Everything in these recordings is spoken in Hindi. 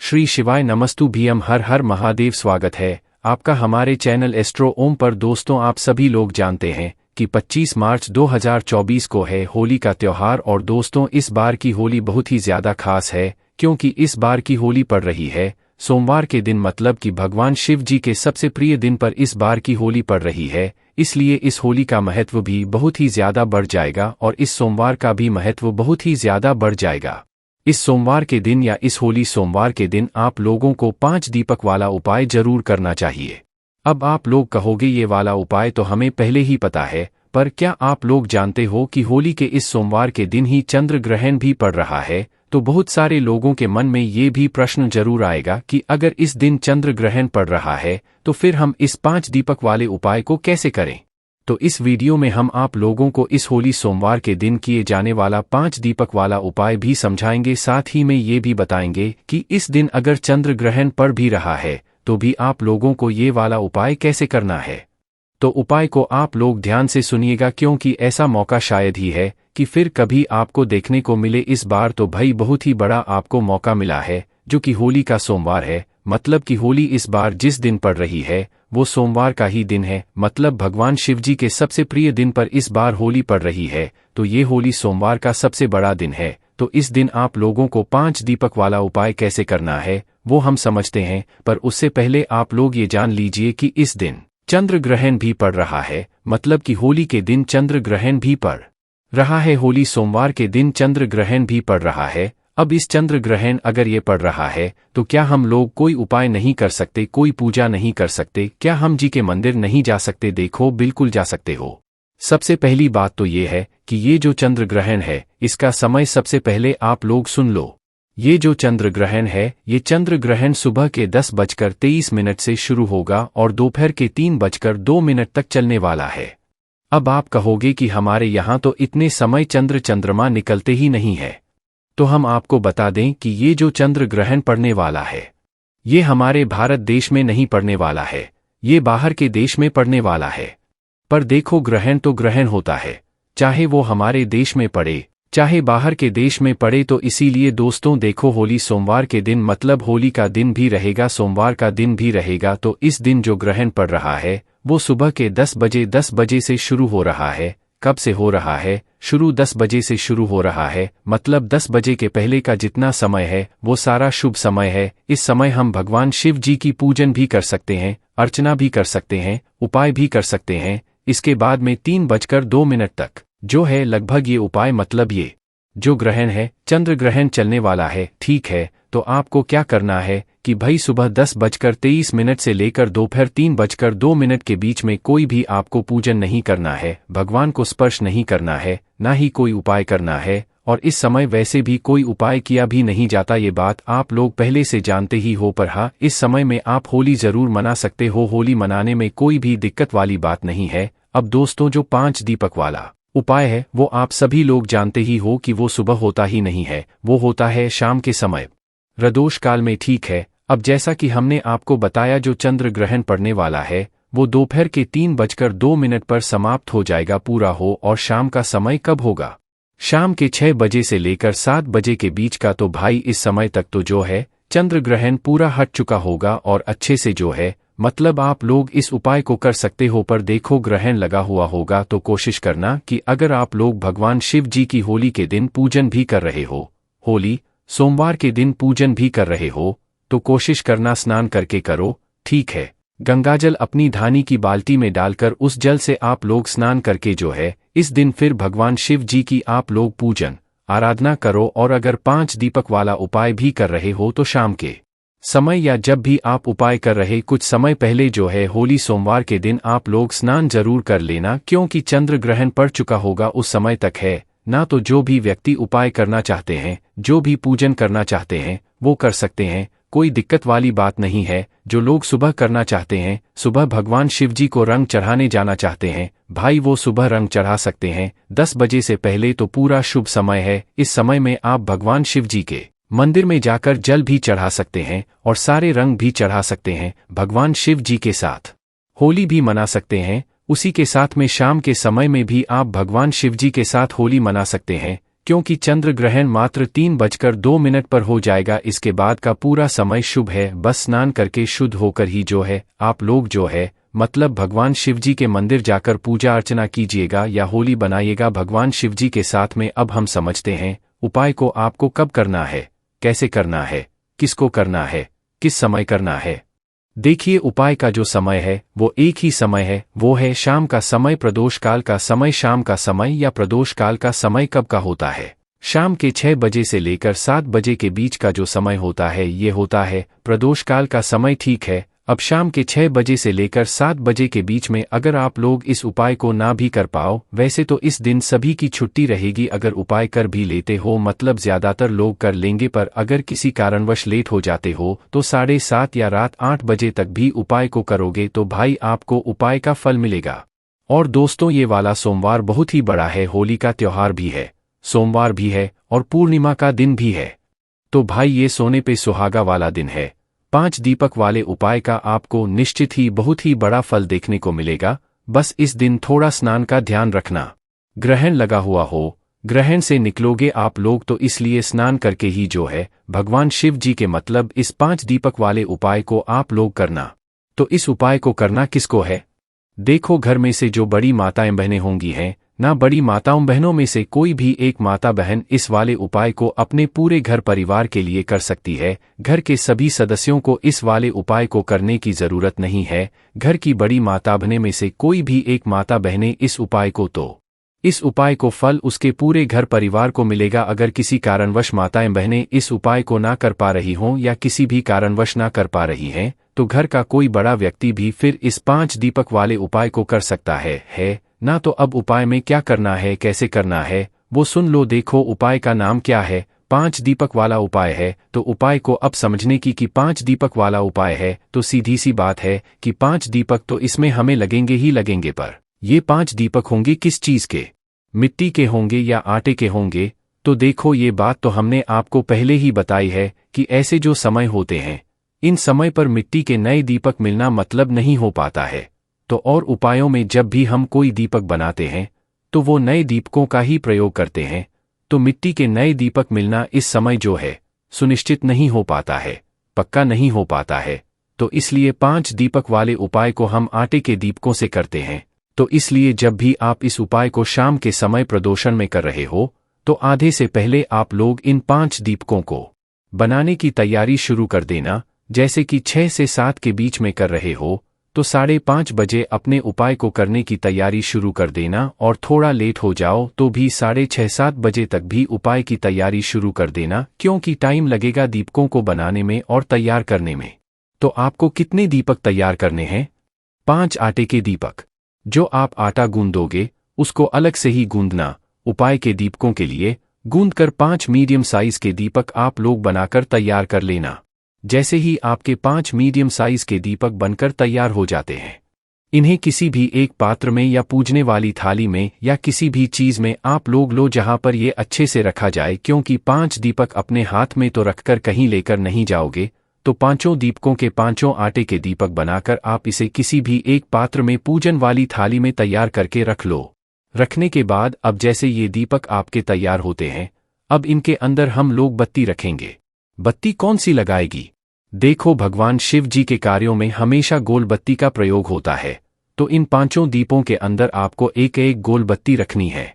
श्री शिवाय नमस्तु भीम हर हर महादेव। स्वागत है आपका हमारे चैनल एस्ट्रो ओम पर। दोस्तों, आप सभी लोग जानते हैं कि 25 मार्च 2024 को है होली का त्योहार। और दोस्तों, इस बार की होली बहुत ही ज़्यादा खास है क्योंकि इस बार की होली पड़ रही है सोमवार के दिन, मतलब कि भगवान शिव जी के सबसे प्रिय दिन पर इस बार की होली पड़ रही है। इसलिए इस होली का महत्व भी बहुत ही ज़्यादा बढ़ जाएगा और इस सोमवार का भी महत्व बहुत ही ज़्यादा बढ़ जाएगा। इस सोमवार के दिन या इस होली सोमवार के दिन आप लोगों को 5 दीपक वाला उपाय जरूर करना चाहिए। अब आप लोग कहोगे ये वाला उपाय तो हमें पहले ही पता है, पर क्या आप लोग जानते हो कि होली के इस सोमवार के दिन ही चंद्र ग्रहण भी पड़ रहा है? तो बहुत सारे लोगों के मन में ये भी प्रश्न जरूर आएगा कि अगर इस दिन चंद्र ग्रहण पड़ रहा है तो फिर हम इस 5 दीपक वाले उपाय को कैसे करें? तो इस वीडियो में हम आप लोगों को इस होली सोमवार के दिन किए जाने वाला 5 दीपक वाला उपाय भी समझाएंगे। साथ ही में ये भी बताएंगे कि इस दिन अगर चंद्र ग्रहण पड़ भी रहा है तो भी आप लोगों को ये वाला उपाय कैसे करना है। तो उपाय को आप लोग ध्यान से सुनिएगा क्योंकि ऐसा मौका शायद ही है कि फिर कभी आपको देखने को मिले। इस बार तो भाई बहुत ही बड़ा आपको मौका मिला है, जो कि होली का सोमवार है। मतलब कि होली इस बार जिस दिन पड़ रही है वो सोमवार का ही दिन है। मतलब भगवान शिव जी के सबसे प्रिय दिन पर इस बार होली पड़ रही है, तो ये होली सोमवार का सबसे बड़ा दिन है। तो इस दिन आप लोगों को 5 दीपक वाला उपाय कैसे करना है वो हम समझते हैं, पर उससे पहले आप लोग ये जान लीजिए कि इस दिन चंद्र ग्रहण भी पड़ रहा है। मतलब कि होली के दिन चंद्र ग्रहण भी पड़ रहा है। होली सोमवार के दिन चंद्र ग्रहण भी पड़ रहा है। अब इस चंद्र ग्रहण अगर ये पड़ रहा है तो क्या हम लोग कोई उपाय नहीं कर सकते, कोई पूजा नहीं कर सकते? क्या हम जी के मंदिर नहीं जा सकते? देखो, बिल्कुल जा सकते हो। सबसे पहली बात तो ये है कि ये जो चंद्र ग्रहण है इसका समय सबसे पहले आप लोग सुन लो। ये जो चंद्र ग्रहण है, ये चंद्र ग्रहण सुबह के 10:23 से शुरू होगा और दोपहर के 3:02 तक चलने वाला है। अब आप कहोगे कि हमारे यहाँ तो इतने समय चंद्रमा निकलते ही नहीं है। तो हम आपको बता दें कि ये जो चंद्र ग्रहण पड़ने वाला है ये हमारे भारत देश में नहीं पड़ने वाला है, ये बाहर के देश में पड़ने वाला है। पर देखो, ग्रहण तो ग्रहण होता है, चाहे वो हमारे देश में पड़े चाहे बाहर के देश में पड़े। तो इसीलिए दोस्तों देखो, होली सोमवार के दिन मतलब होली का दिन भी रहेगा, सोमवार का दिन भी रहेगा। तो इस दिन जो ग्रहण पड़ रहा है वो सुबह के 10 बजे से शुरू हो रहा है। कब से हो रहा है शुरू? 10 बजे से शुरू हो रहा है। मतलब 10 बजे के पहले का जितना समय है वो सारा शुभ समय है। इस समय हम भगवान शिव जी की पूजन भी कर सकते हैं, अर्चना भी कर सकते हैं, उपाय भी कर सकते हैं। इसके बाद में 3:02 तक जो है लगभग ये उपाय, मतलब ये जो ग्रहण है चंद्र ग्रहण चलने वाला है। ठीक है, तो आपको क्या करना है कि भाई सुबह 10:23 से लेकर दोपहर 3:02 के बीच में कोई भी आपको पूजन नहीं करना है, भगवान को स्पर्श नहीं करना है, ना ही कोई उपाय करना है। और इस समय वैसे भी कोई उपाय किया भी नहीं जाता, ये बात आप लोग पहले से जानते ही हो। पर हाँ, इस समय में आप होली जरूर मना सकते हो, होली मनाने में कोई भी दिक्कत वाली बात नहीं है। अब दोस्तों, जो 5 दीपक वाला उपाय है वो आप सभी लोग जानते ही हो कि वो सुबह होता ही नहीं है, वो होता है शाम के समय, प्रदोष काल में। ठीक है, अब जैसा कि हमने आपको बताया, जो चंद्र ग्रहण पड़ने वाला है वो दोपहर के 3:02 पर समाप्त हो जाएगा, पूरा हो। और शाम का समय कब होगा? शाम के 6 बजे से लेकर 7 बजे के बीच का। तो भाई इस समय तक तो जो है चंद्र ग्रहण पूरा हट चुका होगा और अच्छे से जो है मतलब आप लोग इस उपाय को कर सकते हो। पर देखो, ग्रहण लगा हुआ होगा तो कोशिश करना कि अगर आप लोग भगवान शिव जी की होली के दिन पूजन भी कर रहे हो, होली सोमवार के दिन पूजन भी कर रहे हो, तो कोशिश करना स्नान करके करो। ठीक है, गंगाजल अपनी धानी की बाल्टी में डालकर उस जल से आप लोग स्नान करके जो है इस दिन फिर भगवान शिव जी की आप लोग पूजन आराधना करो। और अगर 5 दीपक वाला उपाय भी कर रहे हो तो शाम के समय या जब भी आप उपाय कर रहे कुछ समय पहले जो है होली सोमवार के दिन आप लोग स्नान जरूर कर लेना, क्योंकि चंद्र ग्रहण पड़ चुका होगा उस समय तक है ना। तो जो भी व्यक्ति उपाय करना चाहते हैं, जो भी पूजन करना चाहते हैं वो कर सकते हैं, कोई दिक्कत वाली बात नहीं है। जो लोग सुबह करना चाहते हैं, सुबह भगवान शिव जी को रंग चढ़ाने जाना चाहते हैं, भाई वो सुबह रंग चढ़ा सकते हैं 10 बजे से पहले। तो पूरा शुभ समय है। इस समय में आप भगवान शिव जी के मंदिर में जाकर जल भी चढ़ा सकते हैं और सारे रंग भी चढ़ा सकते हैं, भगवान शिव जी के साथ होली भी मना सकते हैं। उसी के साथ में शाम के समय में भी आप भगवान शिव जी के साथ होली मना सकते हैं। क्योंकि चंद्र ग्रहण मात्र 3:02 पर हो जाएगा। इसके बाद का पूरा समय शुभ है। बस स्नान करके शुद्ध होकर ही जो है आप लोग जो है मतलब भगवान शिवजी के मंदिर जाकर पूजा अर्चना कीजिएगा या होली बनाइएगा भगवान शिवजी के साथ में। अब हम समझते हैं उपाय को आपको कब करना है, कैसे करना है, किसको करना है, किस समय करना है। देखिए, उपाय का जो समय है वो एक ही समय है, वो है शाम का समय, प्रदोष काल का समय। शाम का समय या प्रदोष काल का समय कब का होता है? शाम के 6 बजे से लेकर 7 बजे के बीच का जो समय होता है ये होता है प्रदोष काल का समय, ठीक है। अब शाम के 6 बजे से लेकर 7 बजे के बीच में अगर आप लोग इस उपाय को ना भी कर पाओ, वैसे तो इस दिन सभी की छुट्टी रहेगी। अगर उपाय कर भी लेते हो, मतलब ज़्यादातर लोग कर लेंगे, पर अगर किसी कारणवश लेट हो जाते हो तो 7:30 या रात 8 बजे तक भी उपाय को करोगे तो भाई आपको उपाय का फल मिलेगा। और दोस्तों, ये वाला सोमवार बहुत ही बड़ा है, होली का त्योहार भी है, सोमवार भी है और पूर्णिमा का दिन भी है। तो भाई ये सोने पे सुहागा वाला दिन है। 5 दीपक वाले उपाय का आपको निश्चित ही बहुत ही बड़ा फल देखने को मिलेगा। बस इस दिन थोड़ा स्नान का ध्यान रखना। ग्रहण लगा हुआ हो, ग्रहण से निकलोगे आप लोग तो इसलिए स्नान करके ही जो है भगवान शिव जी के मतलब इस 5 दीपक वाले उपाय को आप लोग करना। तो इस उपाय को करना किसको है? देखो, घर में से जो बड़ी माताएं बहनें होंगी हैं ना, बड़ी माताओं बहनों में से कोई भी एक माता बहन इस वाले उपाय को अपने पूरे घर परिवार के लिए कर सकती है। घर के सभी सदस्यों को इस वाले उपाय को करने की जरूरत नहीं है। घर की बड़ी माता बहनें में से कोई भी एक माता बहनें इस उपाय को तो इस उपाय को फल उसके पूरे घर परिवार को मिलेगा। अगर किसी कारणवश माताएं बहनें इस उपाय को ना कर पा रही हों या किसी भी कारणवश ना कर पा रही हैं तो घर का कोई बड़ा व्यक्ति भी फिर इस 5 दीपक वाले उपाय को कर सकता है ना। तो अब उपाय में क्या करना है, कैसे करना है वो सुन लो। देखो, उपाय का नाम क्या है? 5 दीपक वाला उपाय है। तो उपाय को अब समझने की कि 5 दीपक वाला उपाय है तो सीधी सी बात है कि 5 दीपक तो इसमें हमें लगेंगे ही लगेंगे, पर ये 5 दीपक होंगे किस चीज के? मिट्टी के होंगे या आटे के होंगे? तो देखो, ये बात तो हमने आपको पहले ही बताई है कि ऐसे जो समय होते हैं इन समय पर मिट्टी के नए दीपक मिलना मतलब नहीं हो पाता है। तो और उपायों में जब भी हम कोई दीपक बनाते हैं तो वो नए दीपकों का ही प्रयोग करते हैं। तो मिट्टी के नए दीपक मिलना इस समय जो है सुनिश्चित नहीं हो पाता है, पक्का नहीं हो पाता है। तो इसलिए 5 दीपक वाले उपाय को हम आटे के दीपकों से करते हैं। तो इसलिए जब भी आप इस उपाय को शाम के समय प्रदोषण में कर रहे हो तो आधे से पहले आप लोग इन 5 दीपकों को बनाने की तैयारी शुरू कर देना। जैसे कि 6 से 7 के बीच में कर रहे हो तो 5:30 बजे अपने उपाय को करने की तैयारी शुरू कर देना, और थोड़ा लेट हो जाओ तो भी 6:30-7 बजे तक भी उपाय की तैयारी शुरू कर देना, क्योंकि टाइम लगेगा दीपकों को बनाने में और तैयार करने में। तो आपको कितने दीपक तैयार करने हैं? 5 आटे के दीपक। जो आप आटा गूंदोगे उसको अलग से ही गूंदना। उपाय के दीपकों के लिए गूंदकर 5 मीडियम साइज के दीपक आप लोग बनाकर तैयार कर लेना। जैसे ही आपके 5 मीडियम साइज के दीपक बनकर तैयार हो जाते हैं, इन्हें किसी भी एक पात्र में या पूजने वाली थाली में या किसी भी चीज में आप लोग लो जहां पर ये अच्छे से रखा जाए, क्योंकि 5 दीपक अपने हाथ में तो रखकर कहीं लेकर नहीं जाओगे। तो 5 दीपकों के 5 आटे के दीपक बनाकर आप इसे किसी भी एक पात्र में पूजन वाली थाली में तैयार करके रख लो। रखने के बाद अब जैसे ये दीपक आपके तैयार होते हैं, अब इनके अंदर हम लोग बत्ती रखेंगे। बत्ती कौन सी लगाएगी? देखो, भगवान शिव जी के कार्यों में हमेशा गोल बत्ती का प्रयोग होता है। तो इन 5 दीपों के अंदर आपको एक एक गोल बत्ती रखनी है।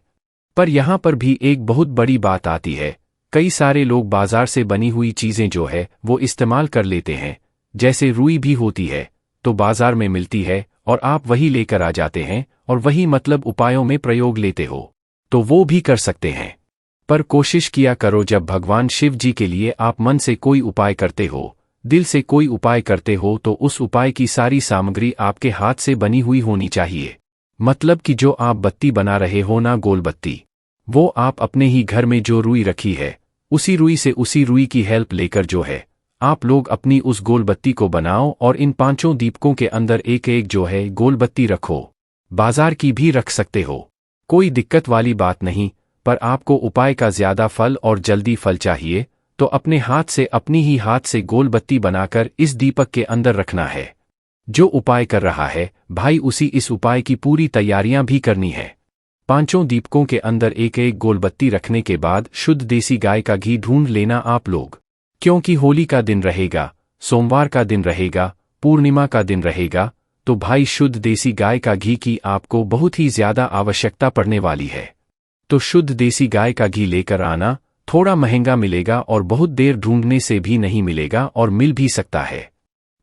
पर यहाँ पर भी एक बहुत बड़ी बात आती है। कई सारे लोग बाजार से बनी हुई चीजें जो है वो इस्तेमाल कर लेते हैं। जैसे रुई भी होती है तो बाजार में मिलती है और आप वही लेकर आ जाते हैं और वही मतलब उपायों में प्रयोग लेते हो। तो वो भी कर सकते हैं, पर कोशिश किया करो जब भगवान शिव जी के लिए आप मन से कोई उपाय करते हो, दिल से कोई उपाय करते हो, तो उस उपाय की सारी सामग्री आपके हाथ से बनी हुई होनी चाहिए। मतलब कि जो आप बत्ती बना रहे हो ना, गोल बत्ती, वो आप अपने ही घर में जो रुई रखी है उसी रुई से, उसी रुई की हेल्प लेकर जो है आप लोग अपनी उस गोल बत्ती को बनाओ और इन 5 दीपकों के अंदर एक एक जो है गोल बत्ती रखो। बाजार की भी रख सकते हो, कोई दिक्कत वाली बात नहीं। पर आपको उपाय का ज्यादा फल और जल्दी फल चाहिए तो अपने हाथ से, अपनी ही हाथ से गोल बत्ती बनाकर इस दीपक के अंदर रखना है। जो उपाय कर रहा है भाई उसी इस उपाय की पूरी तैयारियां भी करनी है। पांचों दीपकों के अंदर एक एक गोलबत्ती रखने के बाद शुद्ध देसी गाय का घी ढूंढ लेना आप लोग, क्योंकि होली का दिन रहेगा, सोमवार का दिन रहेगा, पूर्णिमा का दिन रहेगा, तो भाई शुद्ध देसी गाय का घी की आपको बहुत ही ज्यादा आवश्यकता पड़ने वाली है। तो शुद्ध देसी गाय का घी लेकर आना। थोड़ा महंगा मिलेगा और बहुत देर ढूंढने से भी नहीं मिलेगा और मिल भी सकता है,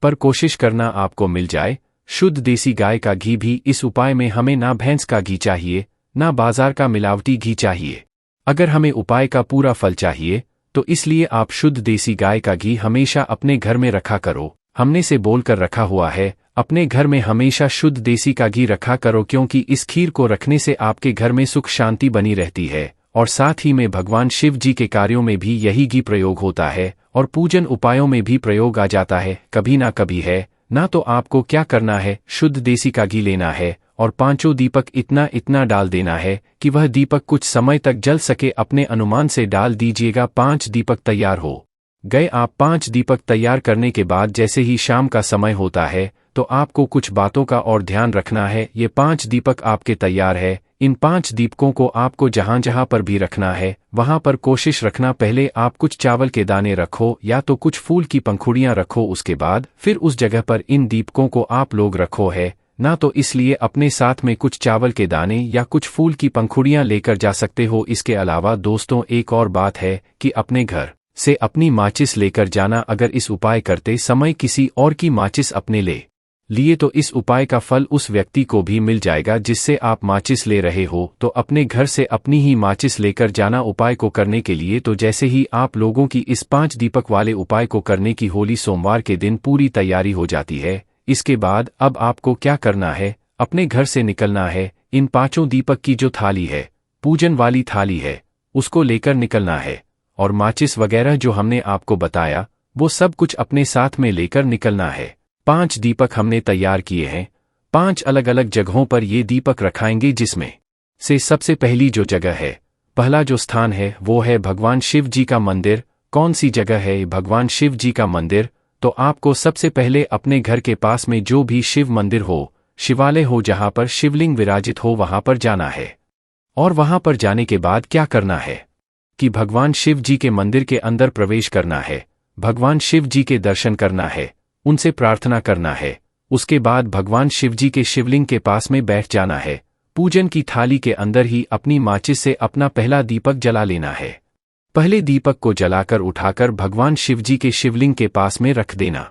पर कोशिश करना आपको मिल जाए। शुद्ध देसी गाय का घी भी इस उपाय में हमें ना भैंस का घी चाहिए, ना बाजार का मिलावटी घी चाहिए। अगर हमें उपाय का पूरा फल चाहिए तो इसलिए आप शुद्ध देसी गाय का घी हमेशा अपने घर में रखा करो। हमने से बोलकर रखा हुआ है, अपने घर में हमेशा शुद्ध देसी का घी रखा करो, क्योंकि इस खीर को रखने से आपके घर में सुख शांति बनी रहती है और साथ ही में भगवान शिव जी के कार्यों में भी यही घी प्रयोग होता है और पूजन उपायों में भी प्रयोग आ जाता है। कभी ना कभी है ना, तो आपको क्या करना है, शुद्ध देसी का घी लेना है और पांचों दीपक इतना इतना डाल देना है कि वह दीपक कुछ समय तक जल सके। अपने अनुमान से डाल दीजिएगा। 5 दीपक तैयार हो गए। आप 5 दीपक तैयार करने के बाद जैसे ही शाम का समय होता है तो आपको कुछ बातों का और ध्यान रखना है। ये 5 दीपक आपके तैयार है। इन 5 दीपकों को आपको जहां जहां पर भी रखना है वहां पर कोशिश रखना पहले आप कुछ चावल के दाने रखो या तो कुछ फूल की पंखुड़ियां रखो, उसके बाद फिर उस जगह पर इन दीपकों को आप लोग रखो है ना, तो इसलिए अपने साथ में कुछ चावल के दाने या कुछ फूल की पंखुड़ियां लेकर जा सकते हो। इसके अलावा दोस्तों एक और बात है कि अपने घर से अपनी माचिस लेकर जाना। अगर इस उपाय करते समय किसी और की माचिस अपने लिए तो इस उपाय का फल उस व्यक्ति को भी मिल जाएगा जिससे आप माचिस ले रहे हो। तो अपने घर से अपनी ही माचिस लेकर जाना उपाय को करने के लिए। तो जैसे ही आप लोगों की इस 5 दीपक वाले उपाय को करने की होली सोमवार के दिन पूरी तैयारी हो जाती है, इसके बाद अब आपको क्या करना है, अपने घर से निकलना है। इन 5 दीपक की जो थाली है, पूजन वाली थाली है, उसको लेकर निकलना है और माचिस वगैरह जो हमने आपको बताया वो सब कुछ अपने साथ में लेकर निकलना है। 5 दीपक हमने तैयार किए हैं। 5 अलग अलग जगहों पर ये दीपक रखाएंगे, जिसमें से सबसे पहली जो जगह है, पहला जो स्थान है वो है भगवान शिव जी का मंदिर। कौन सी जगह है भगवान शिव जी का मंदिर? तो आपको सबसे पहले अपने घर के पास में जो भी शिव मंदिर हो, शिवालय हो, जहां पर शिवलिंग विराजित हो, वहां पर जाना है। और वहां पर जाने के बाद क्या करना है कि भगवान शिव जी के मंदिर के अंदर प्रवेश करना है, भगवान शिव जी के दर्शन करना है, उनसे प्रार्थना करना है। उसके बाद भगवान शिव जी के शिवलिंग के पास में बैठ जाना है। पूजन की थाली के अंदर ही अपनी माचिस से अपना पहला दीपक जला लेना है। पहले दीपक को जलाकर उठाकर भगवान शिव जी के शिवलिंग के पास में रख देना।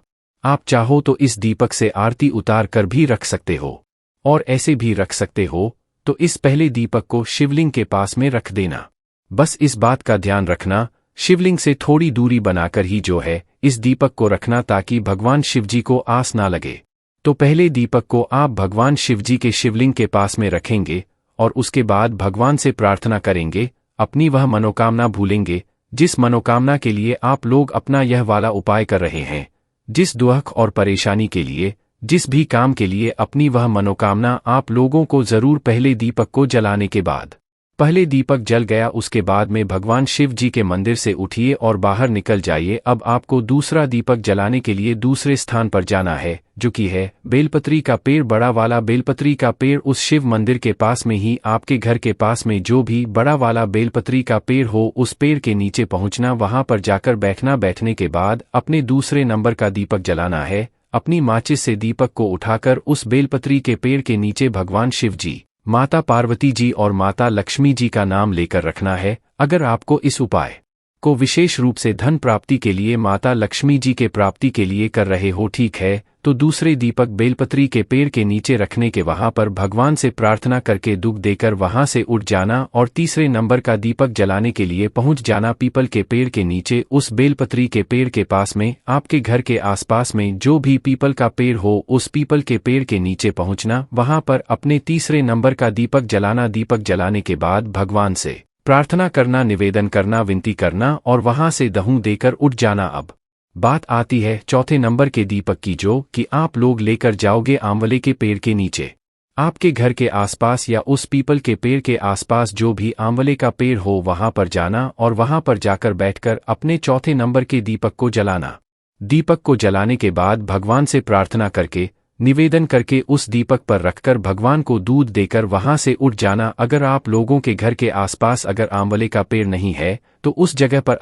आप चाहो तो इस दीपक से आरती उतार कर भी रख सकते हो और ऐसे भी रख सकते हो। तो इस पहले दीपक को शिवलिंग के पास में रख देना। बस इस बात का ध्यान रखना, शिवलिंग से थोड़ी दूरी बनाकर ही जो है इस दीपक को रखना, ताकि भगवान शिव जी को आस ना लगे। तो पहले दीपक को आप भगवान शिव जी के शिवलिंग के पास में रखेंगे और उसके बाद भगवान से प्रार्थना करेंगे, अपनी वह मनोकामना भूलेंगे जिस मनोकामना के लिए आप लोग अपना यह वाला उपाय कर रहे हैं। जिस दुख और परेशानी के लिए, जिस भी काम के लिए अपनी वह मनोकामना आप लोगों को जरूर पहले दीपक को जलाने के बाद, पहले दीपक जल गया उसके बाद में भगवान शिव जी के मंदिर से उठिए और बाहर निकल जाइए। अब आपको दूसरा दीपक जलाने के लिए दूसरे स्थान पर जाना है, जो कि है बेलपत्री का पेड़। बड़ा वाला बेलपत्री का पेड़ उस शिव मंदिर के पास में ही, आपके घर के पास में जो भी बड़ा वाला बेलपत्री का पेड़ हो, उस पेड़ के नीचे पहुंचना, वहां पर जाकर बैठना। बैठने के बाद अपने दूसरे नंबर का दीपक जलाना है। अपनी माचिस से दीपक को उठाकर उस बेलपत्री के पेड़ के नीचे भगवान शिव जी, माता पार्वती जी और माता लक्ष्मी जी का नाम लेकर रखना है। अगर आपको इस उपाय को विशेष रूप से धन प्राप्ति के लिए, माता लक्ष्मी जी के प्राप्ति के लिए कर रहे हो, ठीक है, तो दूसरे दीपक बेलपत्री के पेड़ के नीचे रखने के वहां पर भगवान से प्रार्थना करके दुख देकर वहां से उठ जाना और तीसरे नंबर का दीपक जलाने के लिए पहुंच जाना पीपल के पेड़ के नीचे। उस बेलपत्री के पेड़ के पास में, आपके घर के आसपास में जो भी पीपल का पेड़ हो, उस पीपल के पेड़ के नीचे पहुंचना, वहां पर अपने तीसरे नंबर का दीपक जलाना। दीपक जलाने के बाद भगवान से प्रार्थना करना, निवेदन करना, विनती करना और वहां से दहू देकर उठ जाना। अब बात आती है चौथे नंबर के दीपक की, जो कि आप लोग लेकर जाओगे आंवले के पेड़ के नीचे। आपके घर के आसपास या उस पीपल के पेड़ के आसपास जो भी आंवले का पेड़ हो, वहां पर जाना और वहां पर जाकर बैठकर अपने चौथे नंबर के दीपक को जलाना। दीपक को जलाने के बाद भगवान से प्रार्थना करके निवेदन करके उस दीपक पर रखकर भगवान को दूध देकर वहां से उठ जाना। अगर आप लोगों के घर के आसपास अगर आंवले का पेड़ नहीं है तो उस जगह पर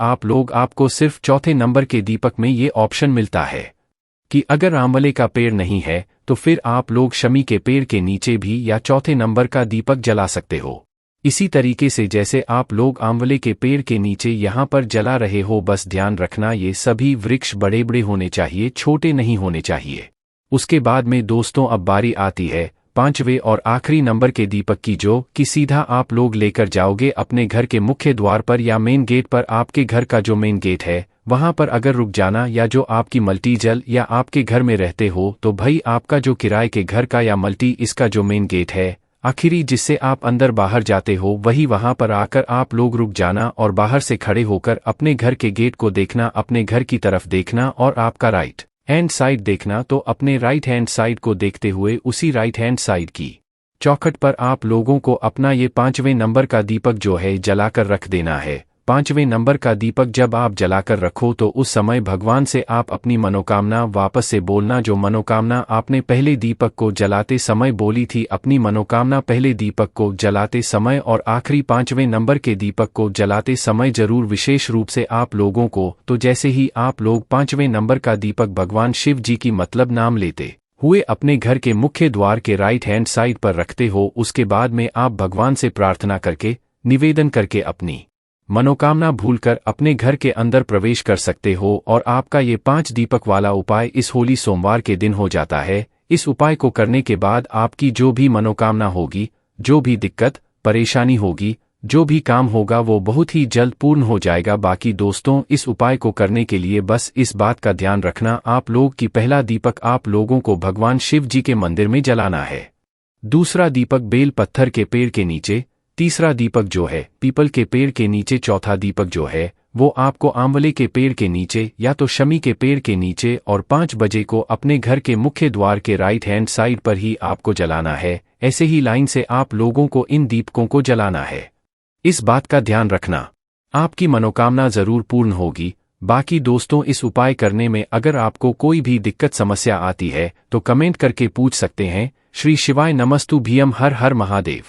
आपको सिर्फ चौथे नंबर के दीपक में ये ऑप्शन मिलता है कि अगर आंवले का पेड़ नहीं है तो फिर आप लोग शमी के पेड़ के नीचे भी या चौथे नंबर का दीपक जला सकते हो। इसी तरीके से जैसे आप लोग आंवले के पेड़ के नीचे यहाँ पर जला रहे हो, बस ध्यान रखना ये सभी वृक्ष बड़े बड़े होने चाहिए, छोटे नहीं होने चाहिए। उसके बाद में दोस्तों अब बारी आती है पांचवें और आखिरी नंबर के दीपक की, जो कि सीधा आप लोग लेकर जाओगे अपने घर के मुख्य द्वार पर या मेन गेट पर। आपके घर का जो मेन गेट है वहां पर अगर रुक जाना, या जो आपकी मल्टी जल या आपके घर में रहते हो तो भाई आपका जो किराए के घर का या मल्टी इसका जो मेन गेट है आखिरी जिससे आप अंदर बाहर जाते हो, वही वहां पर आकर आप लोग रुक जाना और बाहर से खड़े होकर अपने घर के गेट को देखना, अपने घर की तरफ देखना और आपका राइट हैंड साइड देखना। तो अपने राइट हैंड साइड को देखते हुए उसी राइट हैंड साइड की चौखट पर आप लोगों को अपना ये पांचवें नंबर का दीपक जो है जलाकर रख देना है। पांचवें नंबर का दीपक जब आप जलाकर रखो तो उस समय भगवान से आप अपनी मनोकामना वापस से बोलना, जो मनोकामना आपने पहले दीपक को जलाते समय बोली थी। अपनी मनोकामना पहले दीपक को जलाते समय और आखिरी पांचवें नंबर के दीपक को जलाते समय जरूर विशेष रूप से आप लोगों को, तो जैसे ही आप लोग पांचवें नंबर का दीपक भगवान शिव जी की मतलब नाम लेते हुए अपने घर के मुख्य द्वार के राइट हैंड साइड पर रखते हो, उसके बाद में आप भगवान से प्रार्थना करके निवेदन करके अपनी मनोकामना भूलकर अपने घर के अंदर प्रवेश कर सकते हो और आपका ये 5 दीपक वाला उपाय इस होली सोमवार के दिन हो जाता है। इस उपाय को करने के बाद आपकी जो भी मनोकामना होगी, जो भी दिक्कत परेशानी होगी, जो भी काम होगा वो बहुत ही जल्द पूर्ण हो जाएगा। बाकी दोस्तों इस उपाय को करने के लिए बस इस बात का ध्यान रखना आप लोग कि पहला दीपक आप लोगों को भगवान शिव जी के मंदिर में जलाना है, दूसरा दीपक बेल पत्थर के पेड़ के नीचे, तीसरा दीपक जो है पीपल के पेड़ के नीचे, चौथा दीपक जो है वो आपको आंवले के पेड़ के नीचे या तो शमी के पेड़ के नीचे, और 5 बजे को अपने घर के मुख्य द्वार के राइट हैंड साइड पर ही आपको जलाना है। ऐसे ही लाइन से आप लोगों को इन दीपकों को जलाना है। इस बात का ध्यान रखना, आपकी मनोकामना जरूर पूर्ण होगी। बाकी दोस्तों इस उपाय करने में अगर आपको कोई भी दिक्कत समस्या आती है तो कमेंट करके पूछ सकते हैं। श्री शिवाय नमस्तु भीयम, हर हर महादेव।